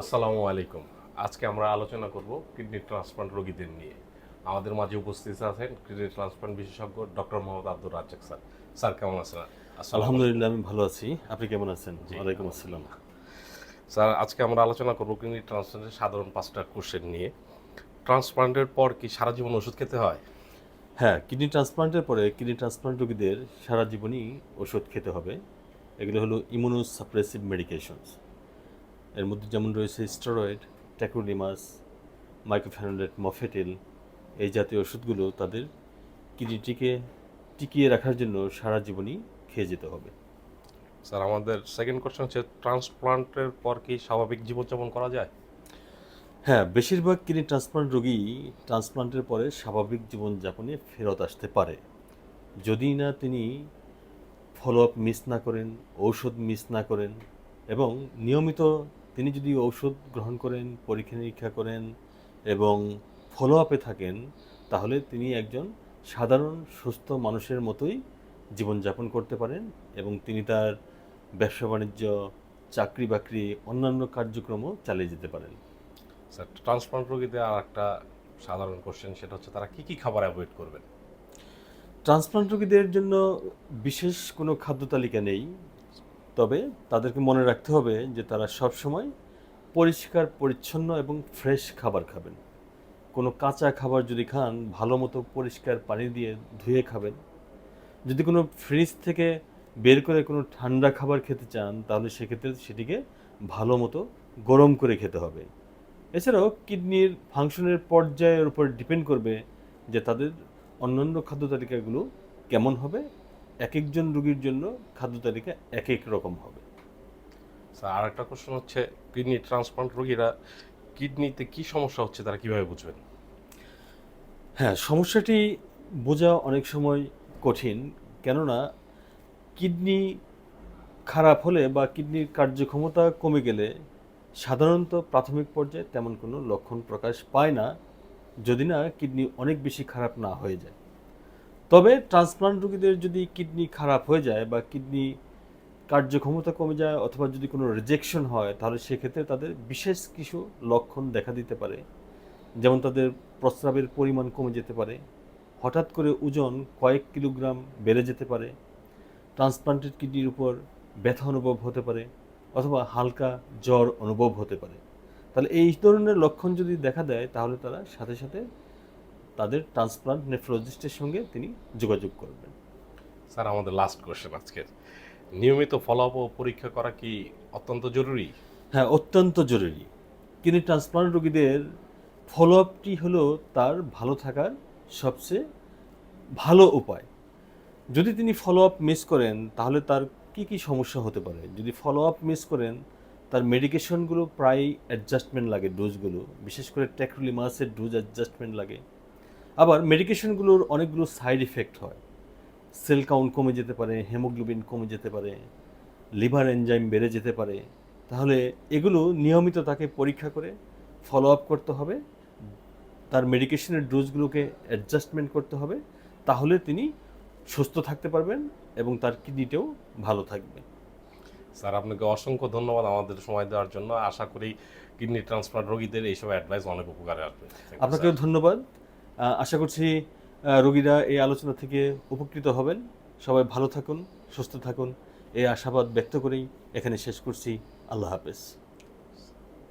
আসসালামু আলাইকুম। আজকে আমরা আলোচনা করব কিডনি ট্রান্সপ্লান্ট রোগীদের নিয়ে। আমাদের মাঝে উপস্থিত আছেন কিডনি ট্রান্সপ্লান্ট বিশেষজ্ঞ doctor Mohammad Abdur Razzak sir. Sir কেমন আছেন? আসসালামু আলাইকুম। আলহামদুলিল্লাহ, আমি ভালো আছি। আপনি কেমন আছেন? জি, ওয়ালাইকুম আসসালাম। আলহামদুলিল্লাহ। স্যার আজকে আমরা আলোচনা করব কিডনি ট্রান্সপ্লান্টের সাধারণ ৫টা কোশ্চেন নিয়ে। ট্রান্সপ্লান্টের পর কি সারা জীবন ওষুধ খেতে হয়? হ্যাঁ, কিডনি ট্রান্সপ্লান্টের পরে কিডনি ট্রান্সপ্লান্ট রোগীদের সারা জীবনই ওষুধ খেতে হবে। এগুলো হলো ইমিউনোসাপ্রেসিভ মেডিকেশনস। এর মধ্যে যেমন রয়েছে স্টেরয়েড, ট্যাক্রোলিমাস, মাইক্রোফেনোলেট, মফেটিল। এই জাতীয় ওষুধগুলো তাদের কিডনিটিকে টিকিয়ে রাখার জন্য সারা জীবনই খেয়ে যেতে হবে। স্যার আমাদের সেকেন্ড কোশ্চেন হচ্ছে ট্রান্সপ্লান্টের পর কি স্বাভাবিক জীবনযাপন করা যায়? হ্যাঁ, বেশিরভাগ কিডনি ট্রান্সপ্লান্ট রোগী ট্রান্সপ্লান্টের পরে স্বাভাবিক জীবনযাপনে ফেরত আসতে পারে, যদি না তিনি ফলো আপ মিস না করেন, ঔষধ মিস না করেন এবং নিয়মিত তিনি যদি ঔষধ গ্রহণ করেন, পরীক্ষা নিরীক্ষা করেন এবং ফলো আপে থাকেন, তাহলে তিনি একজন সাধারণ সুস্থ মানুষের মতোই জীবনযাপন করতে পারেন এবং তিনি তার ব্যবসা বাণিজ্য, চাকরি বাকরি, অন্যান্য কার্যক্রমও চালিয়ে যেতে পারেন। স্যার ট্রান্সপ্লান্ট রোগীদের আর একটা সাধারণ কোশ্চেন, সেটা হচ্ছে তারা কি কি খাবার অ্যাভয়েড করবেন? ট্রান্সপ্লান্ট রোগীদের জন্য বিশেষ কোনো খাদ্য তালিকা নেই, তবে তাদেরকে মনে রাখতে হবে যে তারা সবসময় পরিষ্কার পরিচ্ছন্ন এবং ফ্রেশ খাবার খাবেন। কোনো কাঁচা খাবার যদি খান, ভালো মতো পরিষ্কার পানি দিয়ে ধুয়ে খাবেন। যদি কোনো ফ্রিজ থেকে বের করে কোনো ঠান্ডা খাবার খেতে চান, তাহলে সেক্ষেত্রে সেটিকে ভালো মতো গরম করে খেতে হবে। এছাড়াও কিডনির ফাংশনের পর্যায়ের উপর ডিপেন্ড করবে যে তাদের অন্যান্য খাদ্য তালিকাগুলো কেমন হবে। এক একজন রোগীর জন্য খাদ্য তালিকা এক এক রকম হবে। স্যার আর একটা কোশ্চেন হচ্ছে, কিডনি ট্রান্সপ্লান্ট রোগীরা কিডনিতে কি সমস্যা হচ্ছে তারা কিভাবে বুঝবেন? হ্যাঁ, সমস্যাটি বোঝা অনেক সময় কঠিন, কেননা কিডনি খারাপ হলে বা কিডনির কার্যক্ষমতা কমে গেলে সাধারণত প্রাথমিক পর্যায়ে তেমন কোনো লক্ষণ প্রকাশ পায় না, যদি না কিডনি অনেক বেশি খারাপ না হয়ে যায়। তবে ট্রান্সপ্লান্ট রোগীদের যদি কিডনি খারাপ হয়ে যায় বা কিডনি কার্যক্ষমতা কমে যায় অথবা যদি কোনো রিজেকশন হয়, তাহলে সেক্ষেত্রে তাদের বিশেষ কিছু লক্ষণ দেখা দিতে পারে। যেমন তাদের প্রস্রাবের পরিমাণ কমে যেতে পারে, হঠাৎ করে ওজন কয়েক কিলোগ্রাম বেড়ে যেতে পারে, ট্রান্সপ্লান্টেড কিডনির উপর ব্যথা অনুভব হতে পারে অথবা হালকা জ্বর অনুভব হতে পারে। তাহলে এই ধরনের লক্ষণ যদি দেখা দেয়, তাহলে তারা সাথে সাথে তাদের ট্রান্সপ্লান্ট নেফ্রোলজিস্টের সঙ্গে তিনি যোগাযোগ করবেন। স্যার আমাদের লাস্ট কোশ্চেন আজকের, নিয়মিত ফলো আপ ও পরীক্ষা করা কি অত্যন্ত জরুরি? হ্যাঁ, অত্যন্ত জরুরি। কিডনি ট্রান্সপ্লান্ট রোগীদের ফলো আপটি হলো তার ভালো থাকার সবচেয়ে ভালো উপায়। যদি তিনি ফলো আপ মিস করেন, তাহলে তার কি কি সমস্যা হতে পারে? যদি ফলো আপ মিস করেন, তার মেডিকেশনগুলো প্রায় অ্যাডজাস্টমেন্ট লাগে, ডোজগুলো বিশেষ করে ট্যাক্রোলিমাসের ডোজ অ্যাডজাস্টমেন্ট লাগে। আবার মেডিকেশনগুলোর অনেকগুলো সাইড ইফেক্ট হয়। সেল কাউন্ট কমে যেতে পারে, হেমোগ্লোবিন কমে যেতে পারে, লিভার এনজাইম বেড়ে যেতে পারে। তাহলে এগুলো নিয়মিত তাকে পরীক্ষা করে ফলো আপ করতে হবে, তার মেডিকেশনের ডোজগুলোকে অ্যাডজাস্টমেন্ট করতে হবে। তাহলে তিনি সুস্থ থাকতে পারবেন এবং তার কিডনিটাও ভালো থাকবে। স্যার আপনাকে অসংখ্য ধন্যবাদ আমাদের সময় দেওয়ার জন্য। আশা করি কিডনি ট্রান্সপ্লান্ট রোগীদের এইসব অ্যাডভাইস অনেক উপকারে আসবে। থ্যাংক ইউ আপনাকেও স্যার। ধন্যবাদ। আশা করছি রোগীরা এই আলোচনা থেকে উপকৃত হবেন। সবাই ভালো থাকুন, সুস্থ থাকুন, এই আশাবাদ ব্যক্ত করেই এখানে শেষ করছি। আল্লাহ হাফেজ।